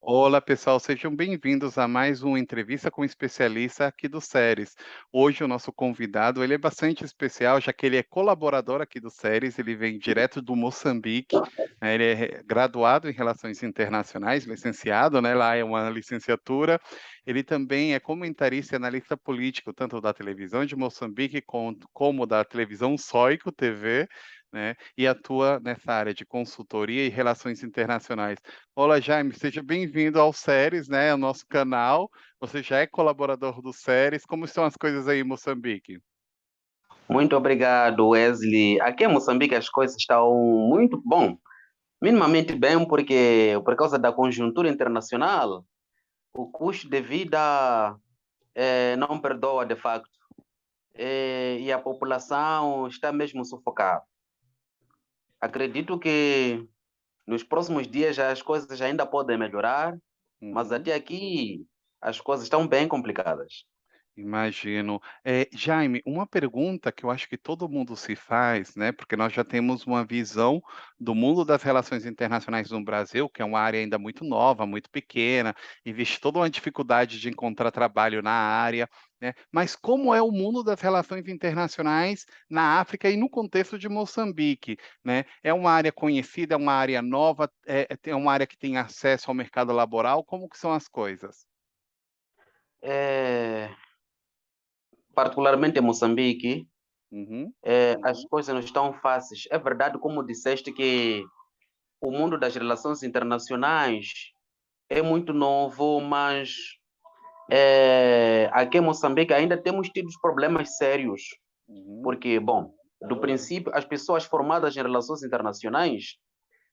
Olá, pessoal, sejam bem-vindos a mais uma entrevista com um especialista aqui do Séries. Hoje o nosso convidado, ele é bastante especial, já que ele é colaborador aqui do Séries, ele vem direto do Moçambique, né, ele é graduado em Relações Internacionais, licenciado, né, lá é uma licenciatura. Ele também é comentarista e analista político, tanto da televisão de Moçambique como da televisão Sóico TV, né, e atua nessa área de consultoria e relações internacionais. Olá, Jaime, seja bem-vindo ao Séries, né, ao nosso canal. Você já é colaborador do Séries. Como estão as coisas aí em Moçambique? Muito obrigado, Wesley. Aqui em Moçambique as coisas estão muito bom, minimamente bem, porque por causa da conjuntura internacional, o custo de vida não perdoa de facto, e a população está mesmo sufocada. Acredito que nos próximos dias as coisas ainda podem melhorar, mas Uhum. até aqui as coisas estão bem complicadas. Imagino. Jaime, uma pergunta que eu acho que todo mundo se faz, né, porque nós já temos uma visão do mundo das relações internacionais no Brasil, que é uma área ainda muito nova, muito pequena, existe toda uma dificuldade de encontrar trabalho na área, né, mas como é o mundo das relações internacionais na África e no contexto de Moçambique, né? É uma área conhecida, é uma área nova, é uma área que tem acesso ao mercado laboral, como que são as coisas? Eh, Particularmente em Moçambique, Uhum, as coisas não estão fáceis. É verdade, como disseste, que o mundo das relações internacionais é muito novo, mas aqui em Moçambique ainda temos tido problemas sérios, uhum. porque, bom, do princípio, as pessoas formadas em relações internacionais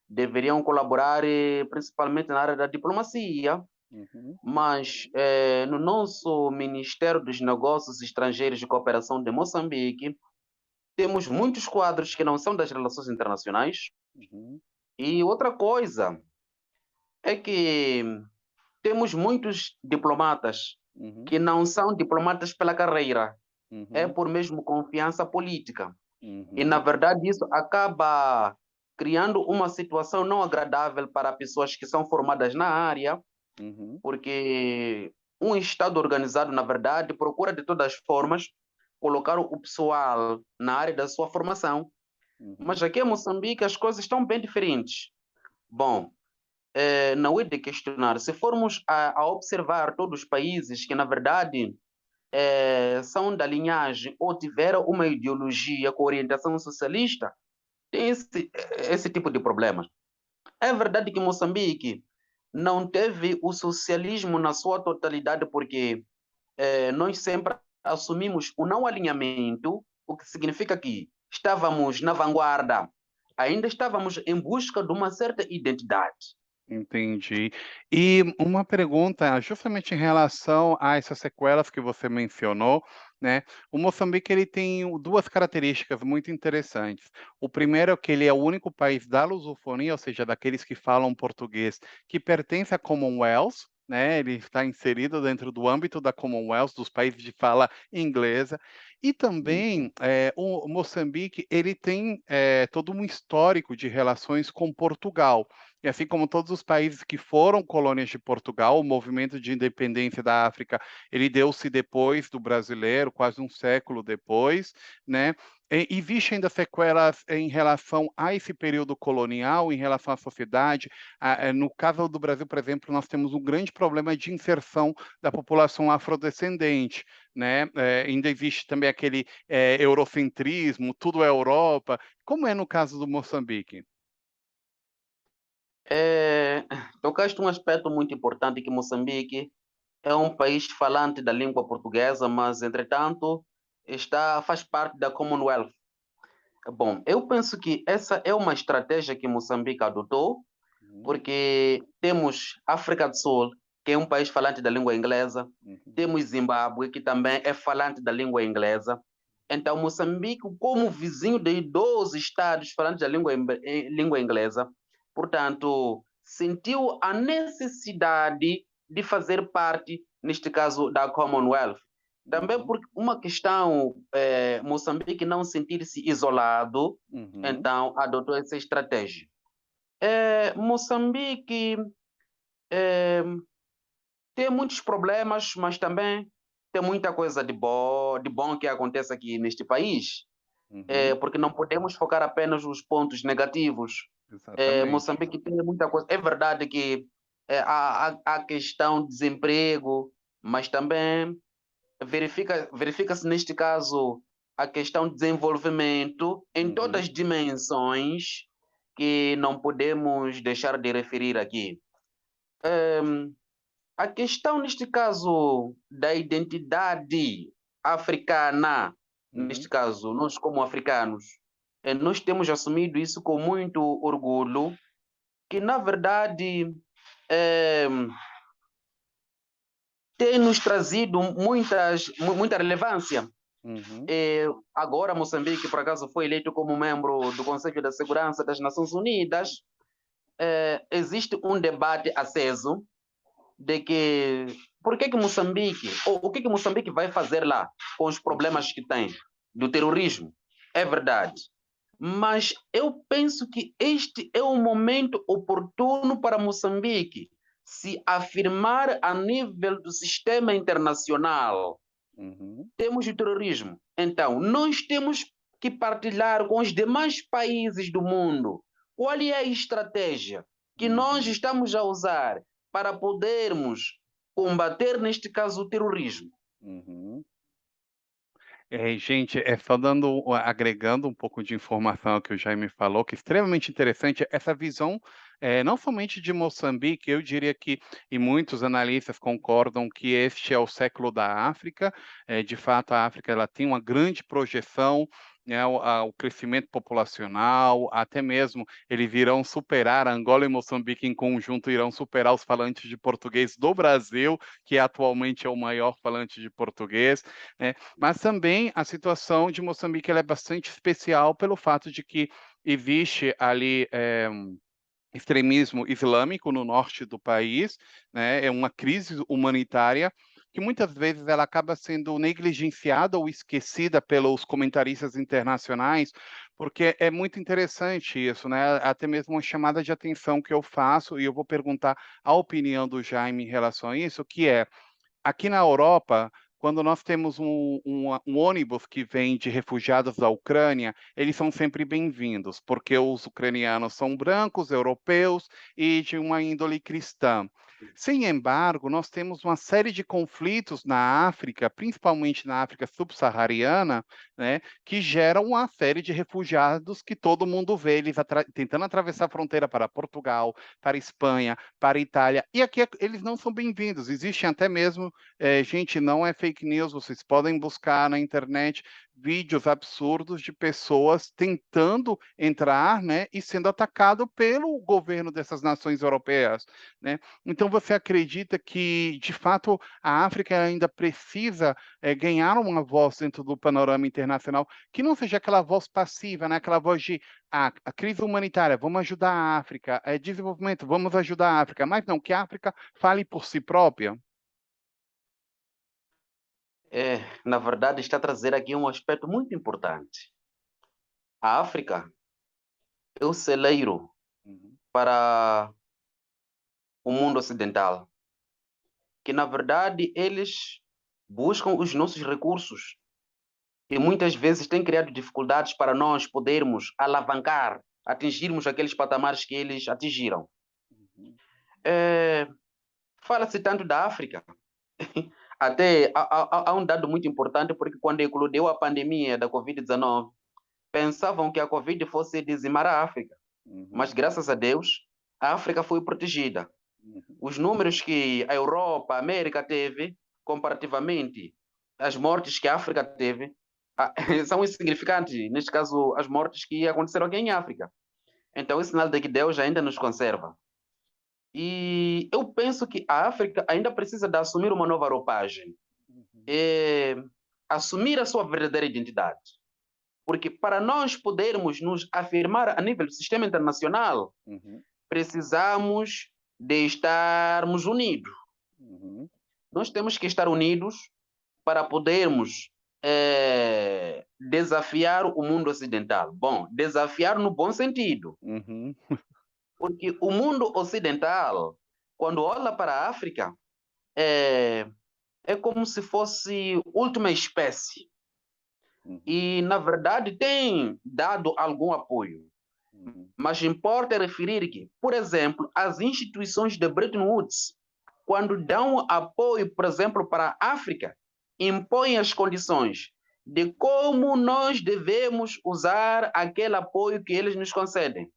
deveriam colaborar principalmente na área da diplomacia, Uhum, mas no nosso Ministério dos Negócios Estrangeiros e Cooperação de Moçambique, temos muitos quadros que não são das relações internacionais. uhum, E outra coisa é que temos muitos diplomatas uhum, que não são diplomatas pela carreira, é uhum, por mesmo confiança política. E, na uhum, verdade, isso acaba criando uma situação não agradável para pessoas que são formadas na área, uhum, porque um Estado organizado, na verdade, procura de todas as formas colocar o pessoal na área da sua formação. uhum, Mas aqui em Moçambique as coisas estão bem diferentes. Bom, não é de questionar. Se formos a observar todos os países que, na verdade, são da linhagem ou tiveram uma ideologia com orientação socialista, tem esse tipo de problemas. É verdade que Moçambique não teve o socialismo na sua totalidade, porque nós sempre assumimos o não alinhamento, o que significa que estávamos na vanguarda, ainda estávamos em busca de uma certa identidade. entendi. E uma pergunta, justamente em relação a essas sequelas que você mencionou, né, o Moçambique ele tem 2 características muito interessantes. O primeiro é que ele é o único país da lusofonia, ou seja, daqueles que falam português, que pertence à Commonwealth, né, ele está inserido dentro do âmbito da Commonwealth, dos países de fala inglesa. E também, o Moçambique, ele tem, todo um histórico de relações com Portugal. E assim como todos os países que foram colônias de Portugal, o movimento de independência da África, ele deu-se depois do brasileiro, quase um século depois, né. E existe ainda sequelas em relação a esse período colonial, em relação à sociedade. No caso do Brasil, por exemplo, nós temos um grande problema de inserção da população afrodescendente, né. Ainda existe também aquele, eurocentrismo, tudo é Europa. Como é no caso do Moçambique? É, tocaste um aspecto muito importante que Moçambique é um país falante da língua portuguesa, mas, entretanto, faz parte da Commonwealth. Bom, eu penso que essa é uma estratégia que Moçambique adotou, Uhum, porque temos África do Sul. que é um país falante da língua inglesa. Uhum. Temos Zimbábue, que também é falante da língua inglesa. Então, Moçambique, como vizinho de 12 estados falantes da língua inglesa, portanto, sentiu a necessidade de fazer parte, neste caso, da Commonwealth. Também Uhum. por uma questão, Moçambique não sentir-se isolado, Uhum. então adotou essa estratégia. Moçambique tem muitos problemas, mas também tem muita coisa de bom que acontece aqui neste país, Uhum. porque não podemos focar apenas nos pontos negativos. Exatamente. Moçambique tem muita coisa. É verdade que há questão de desemprego, mas também verifica-se neste caso a questão de desenvolvimento em todas Uhum. as dimensões que não podemos deixar de referir aqui. A questão, neste caso, da identidade africana, neste Uhum. caso, nós como africanos, nós temos assumido isso com muito orgulho, que na verdade eh, tem nos trazido muita relevância. Uhum. Agora, Moçambique, por acaso, foi eleito como membro do Conselho da Segurança das Nações Unidas. Existe um debate aceso de que por que Moçambique, ou o que Moçambique vai fazer lá com os problemas que tem do terrorismo? É verdade. Mas eu penso que este é um momento oportuno para Moçambique se afirmar a nível do sistema internacional. Uhum. Temos o terrorismo. Então, nós temos que partilhar com os demais países do mundo qual é a estratégia que nós Uhum. estamos a usar para podermos combater, neste caso, o terrorismo. Uhum. Gente, é só dando agregando um pouco de informação ao que o Jaime falou, que é extremamente interessante, essa visão, não somente de Moçambique, eu diria que e muitos analistas concordam que este é o século da África, de fato a África ela tem uma grande projeção, né, o crescimento populacional, até mesmo eles irão superar Angola e Moçambique em conjunto irão superar os falantes de português do Brasil, que atualmente é o maior falante de português, né. Mas também a situação de Moçambique ela é bastante especial pelo fato de que existe ali, extremismo islâmico no norte do país, né, é uma crise humanitária que muitas vezes ela acaba sendo negligenciada ou esquecida pelos comentaristas internacionais, porque é muito interessante isso, né, até mesmo uma chamada de atenção que eu faço e eu vou perguntar a opinião do Jaime em relação a isso, que é aqui na Europa, quando nós temos um ônibus que vem de refugiados da Ucrânia, eles são sempre bem-vindos, porque os ucranianos são brancos, europeus e de uma índole cristã. Sem embargo, nós temos uma série de conflitos na África, principalmente na África subsaariana, né, que geram uma série de refugiados que todo mundo vê, eles tentando atravessar a fronteira para Portugal, para Espanha, para Itália, e aqui eles não são bem-vindos. Existem até mesmo gente, não é fake news, vocês podem buscar na internet vídeos absurdos de pessoas tentando entrar, né, e sendo atacado pelo governo dessas nações europeias, né. Então você acredita que, de fato, a África ainda precisa, ganhar uma voz dentro do panorama internacional, que não seja aquela voz passiva, né, aquela voz de: "Ah, a crise humanitária, vamos ajudar a África, desenvolvimento, vamos ajudar a África", mas não, que a África fale por si própria? Na verdade, está a trazer aqui um aspecto muito importante. A África é o celeiro Uhum. para o mundo ocidental, que na verdade eles buscam os nossos recursos e muitas vezes têm criado dificuldades para nós podermos alavancar, atingirmos aqueles patamares que eles atingiram. Uhum. Eh, Fala-se tanto da África, até há um dado muito importante, porque quando eclodiu a pandemia da Covid-19, pensavam que a Covid fosse dizimar a África, Uhum. mas graças a Deus, a África foi protegida. Uhum. Os números que a Europa, a América teve, comparativamente às mortes que a África teve, são insignificantes. Neste caso, as mortes que aconteceram aqui em África. Então, é sinal de que Deus ainda nos conserva. E eu penso que a África ainda precisa de assumir uma nova roupagem, Uhum, é, assumir a sua verdadeira identidade. Porque para nós podermos nos afirmar a nível do sistema internacional, uhum, precisamos de estarmos unidos. uhum, Nós temos que estar unidos para podermos desafiar o mundo ocidental. Bom, desafiar no bom sentido, uhum, porque o mundo ocidental, quando olha para a África, é, é como se fosse última espécie. uhum, E, na verdade, tem dado algum apoio. uhum, Mas importa referir que, por exemplo, as instituições de Bretton Woods, quando dão apoio, por exemplo, para a África, impõem as condições de como nós devemos usar aquele apoio que eles nos concedem.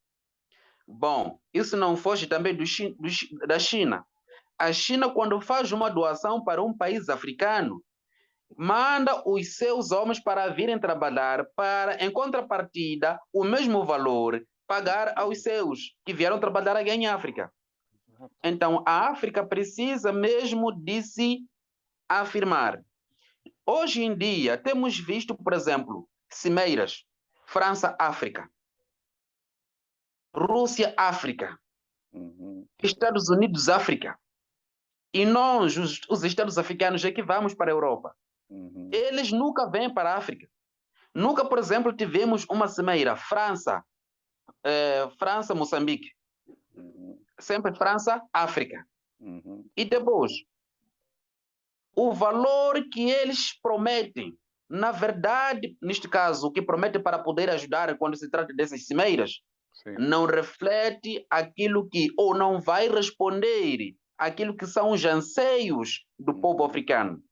Bom, isso não foge também da China. A China, quando faz uma doação para um país africano, manda os seus homens para virem trabalhar para, em contrapartida, o mesmo valor pagar aos seus que vieram trabalhar aqui em África. exato. Então, a África precisa mesmo de se afirmar. Hoje em dia, temos visto, por exemplo, cimeiras, França-África, Rússia-África, Uhum, Estados Unidos-África. E nós, os Estados africanos, é que vamos para a Europa. uhum, Eles nunca vêm para a África. Nunca, por exemplo, tivemos uma cimeira França, França, Moçambique. uhum, Sempre França, África. uhum, E depois, o valor que eles prometem, na verdade, neste caso, o que prometem para poder ajudar quando se trata dessas cimeiras, sim, não reflete aquilo que, ou não vai responder aquilo que são os anseios do povo uhum, africano.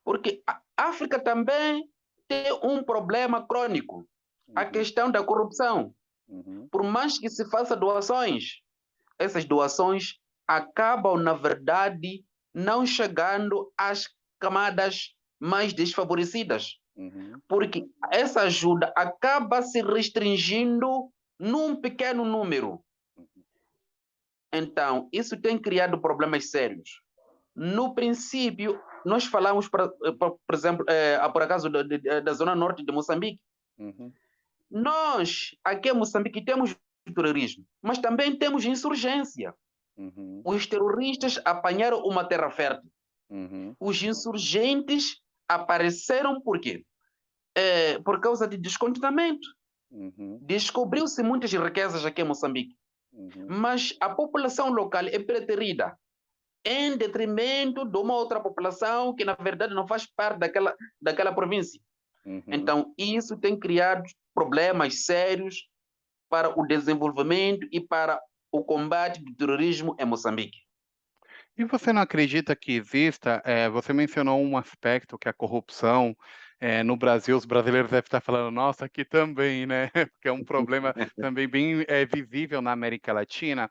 Porque a África também tem um problema crônico, a uhum, questão da corrupção. uhum, Por mais que se faça doações, essas doações acabam, na verdade, não chegando às camadas mais desfavorecidas, uhum. porque essa ajuda acaba se restringindo num pequeno número. Então, isso tem criado problemas sérios. No princípio, nós falamos, por exemplo, por acaso, da zona norte de Moçambique. Uhum, Nós, aqui em Moçambique, temos terrorismo, mas também temos insurgência. uhum, Os terroristas apanharam uma terra fértil. uhum, Os insurgentes apareceram por quê? Por causa de descontentamento. uhum, Descobriu-se muitas riquezas aqui em Moçambique, uhum, mas a população local é preterida em detrimento de uma outra população que, na verdade, não faz parte daquela província. uhum. Então, isso tem criado problemas sérios para o desenvolvimento e para o combate do terrorismo em Moçambique. E você não acredita que exista, você mencionou um aspecto que é a corrupção, no Brasil os brasileiros devem estar falando: "Nossa, aqui também, né", porque é um problema também bem, visível na América Latina,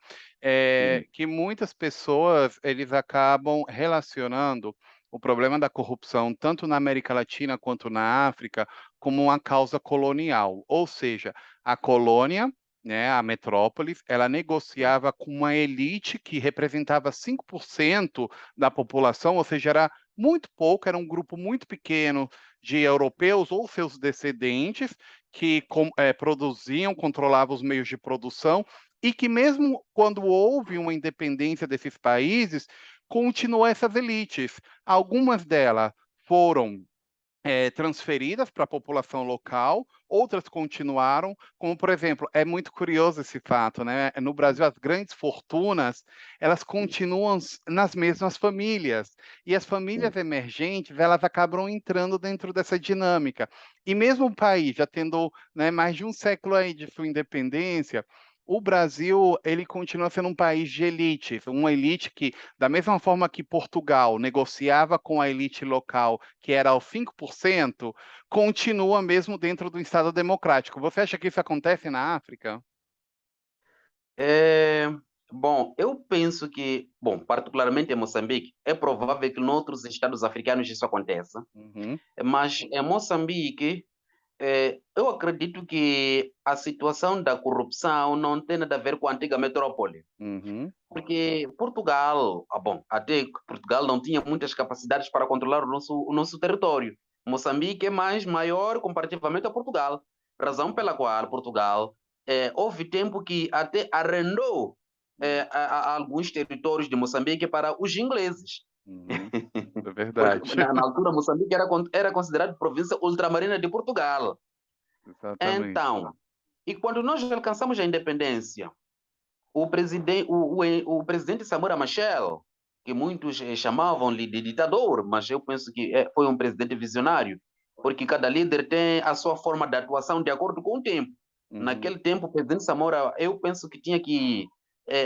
Sim. que muitas pessoas, eles acabam relacionando o problema da corrupção, tanto na América Latina quanto na África, como uma causa colonial. Ou seja, a colônia, né, a metrópolis, ela negociava com uma elite que representava 5% da população, ou seja, era muito pouco, era um grupo muito pequeno de europeus ou seus descendentes que produziam, controlavam os meios de produção e que mesmo quando houve uma independência desses países, continuou essas elites. Algumas delas foram transferidas para a população local, outras continuaram, como por exemplo, é muito curioso esse fato, né, no Brasil as grandes fortunas, elas continuam nas mesmas famílias, e as famílias emergentes, elas acabam entrando dentro dessa dinâmica. E mesmo o país já tendo, né, mais de um século aí de sua independência, o Brasil, ele continua sendo um país de elites, uma elite que, da mesma forma que Portugal negociava com a elite local, que era aos 5%, continua mesmo dentro do Estado democrático. Você acha que isso acontece na África? É, bom, eu penso que, bom, particularmente em Moçambique, é Uhum, provável que em outros estados africanos isso aconteça, uhum, mas em Moçambique, eu acredito que a situação da corrupção não tem nada a ver com a antiga metrópole. Uhum, Porque Portugal, bom, até que Portugal não tinha muitas capacidades para controlar o nosso território. Moçambique é mais maior comparativamente a Portugal, razão pela qual Portugal houve tempo que até arrendou alguns territórios de Moçambique para os ingleses. uhum. É Porque verdade. na altura Moçambique era considerado província ultramarina de Portugal. Exatamente. Então, e quando nós alcançamos a independência, o presidente Samora Machel, que muitos chamavam-lhe de ditador, mas eu penso que foi um presidente visionário, porque cada líder tem a sua forma de atuação de acordo com o tempo. Uhum, Naquele tempo, o presidente Samora, eu penso que tinha que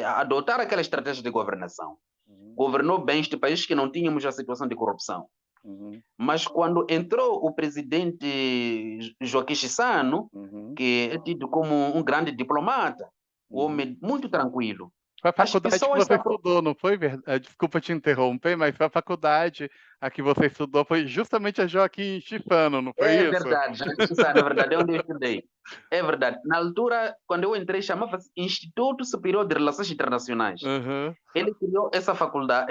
adotar aquela estratégia de governação. uhum, Governou bem este país que não tínhamos a situação de corrupção. uhum, Mas quando entrou o presidente Joaquim Chissano, uhum, que é tido como um grande diplomata, um uhum. homem muito tranquilo, Foi a as faculdade que pessoas você estudou, não foi desculpa te interromper, mas foi a faculdade a que você estudou, foi justamente a Joaquim Chifano, não foi é isso? verdade, Joaquim Chissano, é verdade, é onde eu estudei. É verdade. Na altura, quando eu entrei, chamava-se Instituto Superior de Relações Internacionais. Aham, Ele criou essa faculdade,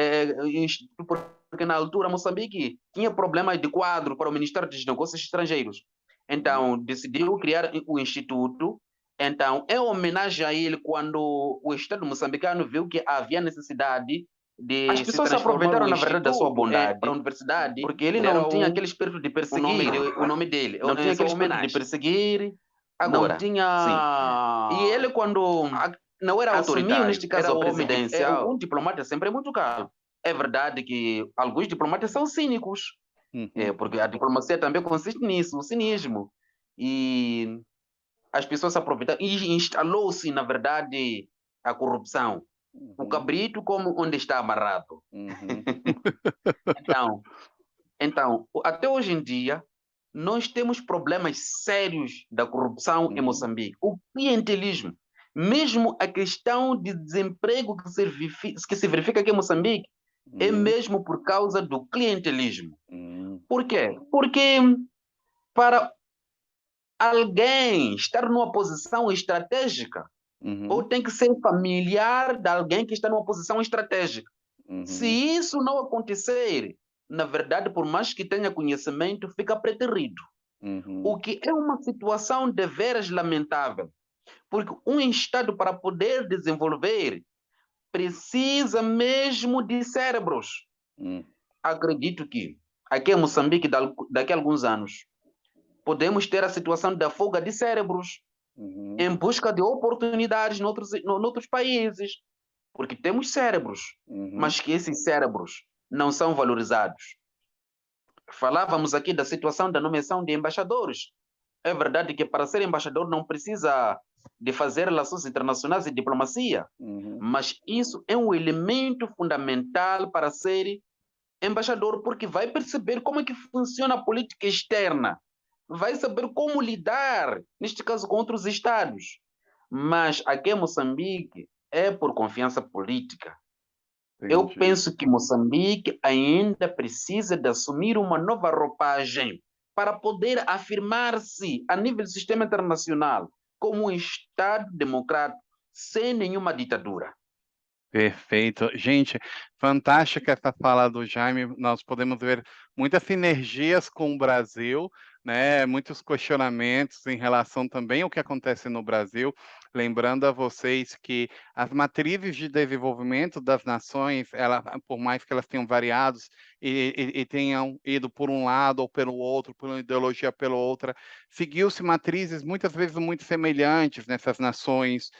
porque na altura Moçambique tinha problemas de quadro para o Ministério dos Negócios Estrangeiros. uhum, Então, decidiu criar o Instituto. Então, em homenagem a ele, quando o Estado moçambicano viu que havia necessidade de as pessoas se aproveitaram, na verdade, da sua bondade para a universidade, porque ele não tinha aquele espírito de perseguir o nome dele, não tinha aquele espírito de perseguir, não tinha. E ele, quando não era assumiu, neste caso, a presidência. Um diplomata sempre é muito caro. É verdade que alguns diplomatas são cínicos, uhum, porque a diplomacia também consiste nisso, o cinismo. E as pessoas se aproveitaram e instalou-se, na verdade, a corrupção. O uhum, cabrito como onde está amarrado. uhum, Então, até hoje em dia, nós temos problemas sérios da corrupção em uhum, Moçambique. O clientelismo, mesmo a questão de desemprego que se verifica aqui em Moçambique, é uhum, mesmo por causa do clientelismo. uhum, Por quê? Porque para alguém estar numa posição estratégica, ou uhum, tem que ser familiar de alguém que está numa posição estratégica. Se uhum, isso não acontecer, na verdade, por mais que tenha conhecimento, fica preterido. uhum, O que é uma situação de veras lamentável, porque um Estado, para poder desenvolver, precisa mesmo de cérebros. uhum, Acredito que aqui em Moçambique, daqui a alguns anos, podemos ter a situação da fuga de cérebros uhum, em busca de oportunidades noutros países, porque temos cérebros, uhum. mas que esses cérebros não são valorizados. Falávamos aqui da situação da nomeação de embaixadores. É verdade que para ser embaixador não precisa de fazer relações internacionais e diplomacia, Uhum, mas isso é um elemento fundamental para ser embaixador, porque vai perceber como é que funciona a política externa, vai saber como lidar, neste caso, com outros estados. Mas aqui em Moçambique é por confiança política. Eu entendi. penso que Moçambique ainda precisa de assumir uma nova roupagem para poder afirmar-se a nível do sistema internacional como um Estado democrático sem nenhuma ditadura. Perfeito. Gente, fantástica essa fala do Jaime. Nós podemos ver muitas sinergias com o Brasil, né? Muitos questionamentos em relação também ao que acontece no Brasil. Lembrando a vocês que as matrizes de desenvolvimento das nações, ela, por mais que elas tenham variado e tenham ido por um lado ou pelo outro, por uma ideologia pela outra, seguiu-se matrizes muitas vezes muito semelhantes nessas nações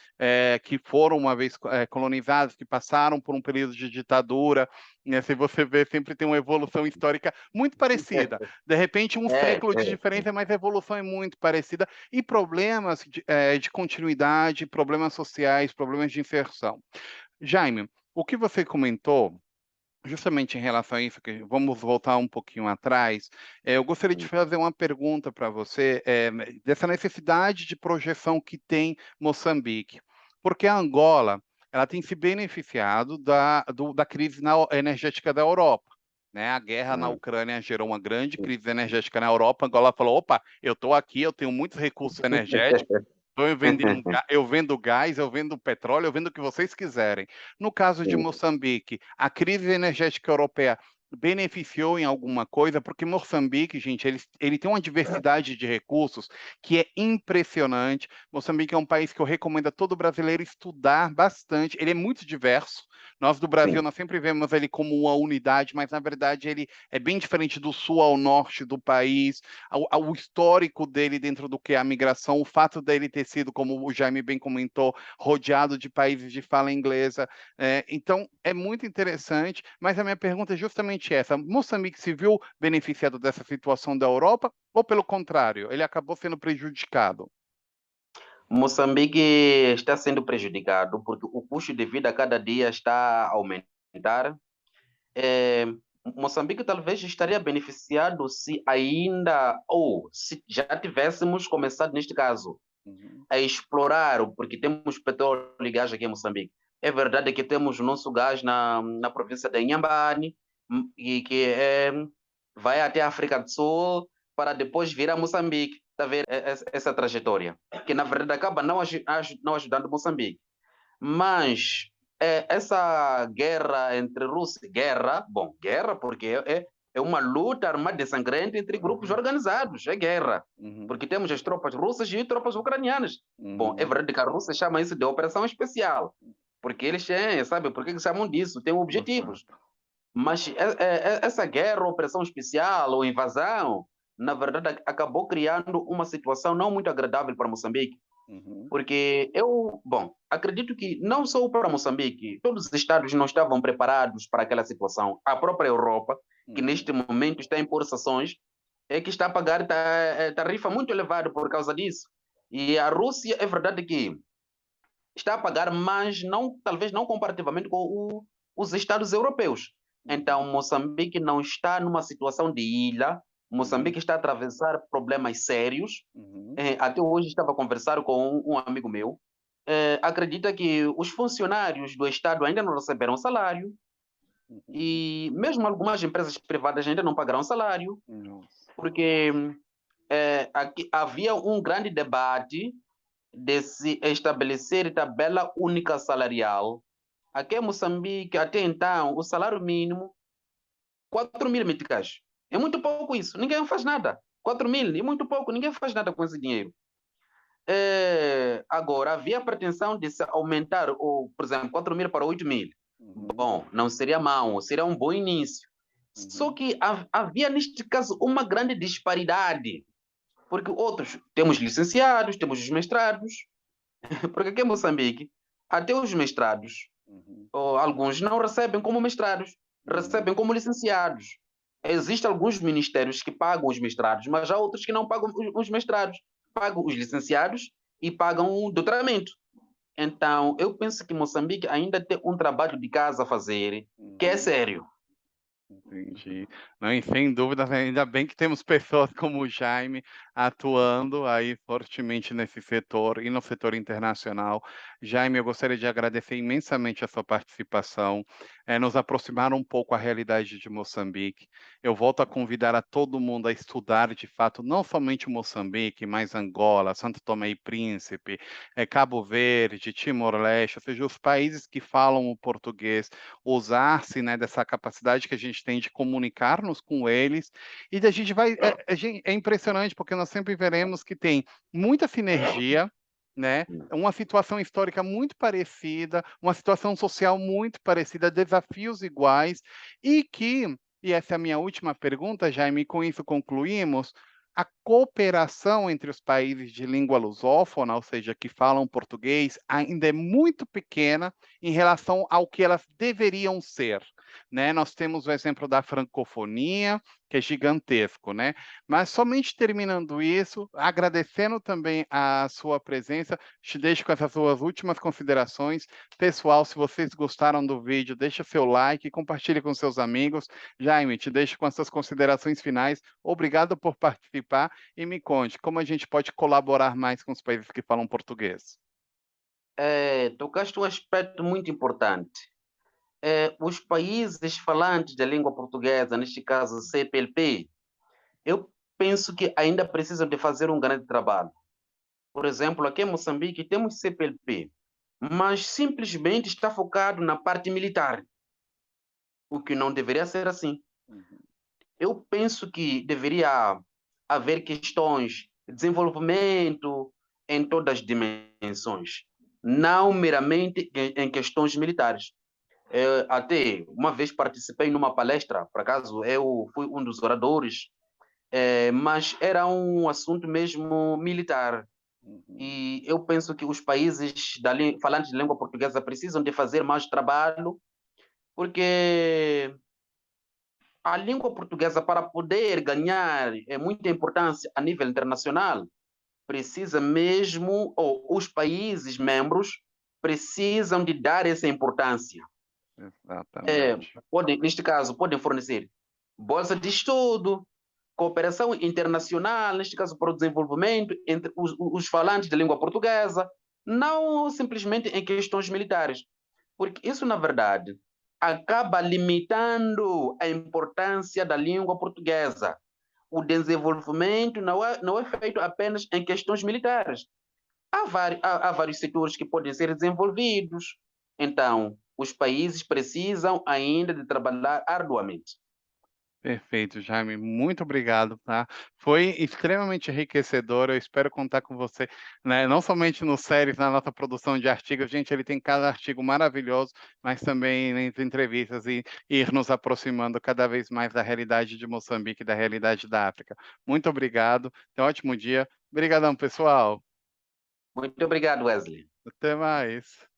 que foram uma vez colonizadas, que passaram por um período de ditadura, né? Se você vê, sempre tem uma evolução histórica muito parecida. De repente, um É, século de é. diferença, mas a evolução é muito parecida. E problemas de continuidade, problemas sociais, problemas de inserção. Jaime, o que você comentou justamente em relação a isso, que vamos voltar um pouquinho atrás, eu gostaria de fazer uma pergunta para você, dessa necessidade de projeção que tem Moçambique. Porque a Angola, ela tem se beneficiado da crise energética da Europa. né? A guerra na hum. Ucrânia gerou uma grande crise energética na Europa. Angola falou: opa, eu estou aqui, eu tenho muitos recursos energéticos. Então eu vendo gás, eu vendo petróleo, eu vendo o que vocês quiserem. No caso de Sim, Moçambique, a crise energética europeia beneficiou em alguma coisa? Porque Moçambique, gente, ele tem uma diversidade de recursos que é impressionante. Moçambique é um país que eu recomendo a todo brasileiro estudar bastante. Ele é muito diverso. Nós do Brasil, sim. nós sempre vemos ele como uma unidade, mas na verdade ele é bem diferente do sul ao norte do país, o histórico dele dentro do que é a migração, o fato dele ter sido, como o Jaime bem comentou, rodeado de países de fala inglesa. Então, é muito interessante, mas a minha pergunta é justamente essa: Moçambique se viu beneficiado dessa situação da Europa ou, pelo contrário, ele acabou sendo prejudicado? Moçambique está sendo prejudicado porque o custo de vida a cada dia está a aumentar. Eh, Moçambique talvez estaria beneficiado se ainda ou se já tivéssemos começado, neste caso, Uhum, a explorar, porque temos petróleo e gás aqui em Moçambique. É verdade que temos o nosso gás na província de Inhambane, e que vai até a África do Sul para depois vir a Moçambique. Está a ver essa trajetória? Que na verdade acaba não ajudando Moçambique. Mas essa guerra entre Rússia, guerra porque é uma luta armada e sangrenta entre grupos organizados, é guerra. uhum, Porque temos as tropas russas e tropas ucranianas. Bom, é uhum, verdade que a Rússia chama isso de operação especial, porque eles têm, sabe, por que eles chamam disso? Têm objetivos. exato. Mas essa guerra, operação especial ou invasão, na verdade, acabou criando uma situação não muito agradável para Moçambique, Uhum, porque acredito que não só para Moçambique, todos os estados não estavam preparados para aquela situação. A própria Europa, que uhum, neste momento está a impor sanções, é que está a pagar tarifa muito elevada por causa disso. E a Rússia, é verdade que está a pagar, mas não, talvez não comparativamente com os estados europeus. Então, uhum, Moçambique não está numa situação de ilha, uhum, Moçambique está a atravessar problemas sérios. uhum, Até hoje estava a conversar com um amigo meu. Acredita que os funcionários do Estado ainda não receberam salário uhum. e mesmo algumas empresas privadas ainda não pagaram salário, Nossa. porque aqui havia um grande debate de se estabelecer tabela única salarial. Aqui em Moçambique, até então, o salário mínimo, 4.000 meticais. É muito pouco isso, ninguém faz nada. 4.000 é muito pouco, ninguém faz nada com esse dinheiro. Agora, havia a pretensão de se aumentar, por exemplo, 4.000 para 8.000. Uhum, Bom, não seria mau, seria um bom início. Só uhum, que havia, neste caso, uma grande disparidade, porque outros, temos licenciados, temos os mestrados, porque aqui em Moçambique, até os mestrados, uhum, ou alguns não recebem como mestrados, uhum, recebem como licenciados. Existem alguns ministérios que pagam os mestrados, mas há outros que não pagam os mestrados, pagam os licenciados e pagam o doutoramento. Então, eu penso que Moçambique ainda tem um trabalho de casa a fazer, que é uhum. sério. Entendi. Não, e sem dúvidas, ainda bem que temos pessoas como o Jaime atuando aí fortemente nesse setor e no setor internacional. Jaime, eu gostaria de agradecer imensamente a sua participação, nos aproximar um pouco a realidade de Moçambique. Eu volto a convidar a todo mundo a estudar de fato, não somente Moçambique, mas Angola, Santo Tomé e Príncipe, Cabo Verde, Timor-Leste, ou seja, os países que falam o português, usar-se, né, dessa capacidade que a gente tem de comunicar-nos com eles, e a gente vai é impressionante, porque nós sempre veremos que tem muita sinergia, né, uma situação histórica muito parecida, uma situação social muito parecida, desafios iguais, e essa é a minha última pergunta, Jaime, e com isso concluímos, a cooperação entre os países de língua lusófona, ou seja, que falam português, ainda é muito pequena em relação ao que elas deveriam ser, né. Nós temos o exemplo da francofonia, que é gigantesco, né. Mas somente terminando isso, agradecendo também a sua presença, te deixo com essas suas últimas considerações. Pessoal, se vocês gostaram do vídeo, deixa seu like, compartilhe com seus amigos. Jaime, te deixo com essas considerações finais. Obrigado por participar e me conte como a gente pode colaborar mais com os países que falam português. Tocaste um aspecto muito importante. os países falantes da língua portuguesa, neste caso CPLP, eu penso que ainda precisam de fazer um grande trabalho. Por exemplo, aqui em Moçambique temos CPLP, mas simplesmente está focado na parte militar, o que não deveria ser assim. Uhum. Eu penso que deveria haver questões de desenvolvimento em todas as dimensões, não meramente em questões militares. Até uma vez participei numa palestra, por acaso eu fui um dos oradores, mas era um assunto mesmo militar. Uhum. E eu penso que os países falantes de língua portuguesa precisam de fazer mais trabalho, porque a língua portuguesa, para poder ganhar muita importância a nível internacional, precisa mesmo, ou os países membros precisam de dar essa importância. Exatamente. Podem, neste caso, podem fornecer bolsa de estudo, cooperação internacional, neste caso para o desenvolvimento entre os falantes da língua portuguesa, não simplesmente em questões militares, porque isso, na verdade, acaba limitando a importância da língua portuguesa. O desenvolvimento não é feito apenas em questões militares. Há vários setores que podem ser desenvolvidos. Então, os países precisam ainda de trabalhar arduamente. Perfeito, Jaime, muito obrigado, tá? Foi extremamente enriquecedor, eu espero contar com você, né, não somente no séries, na nossa produção de artigos, gente, ele tem cada artigo maravilhoso, mas também entre entrevistas e ir nos aproximando cada vez mais da realidade de Moçambique, da realidade da África. Muito obrigado, tenha um ótimo dia. Obrigadão, pessoal. Muito obrigado, Wesley. Até mais.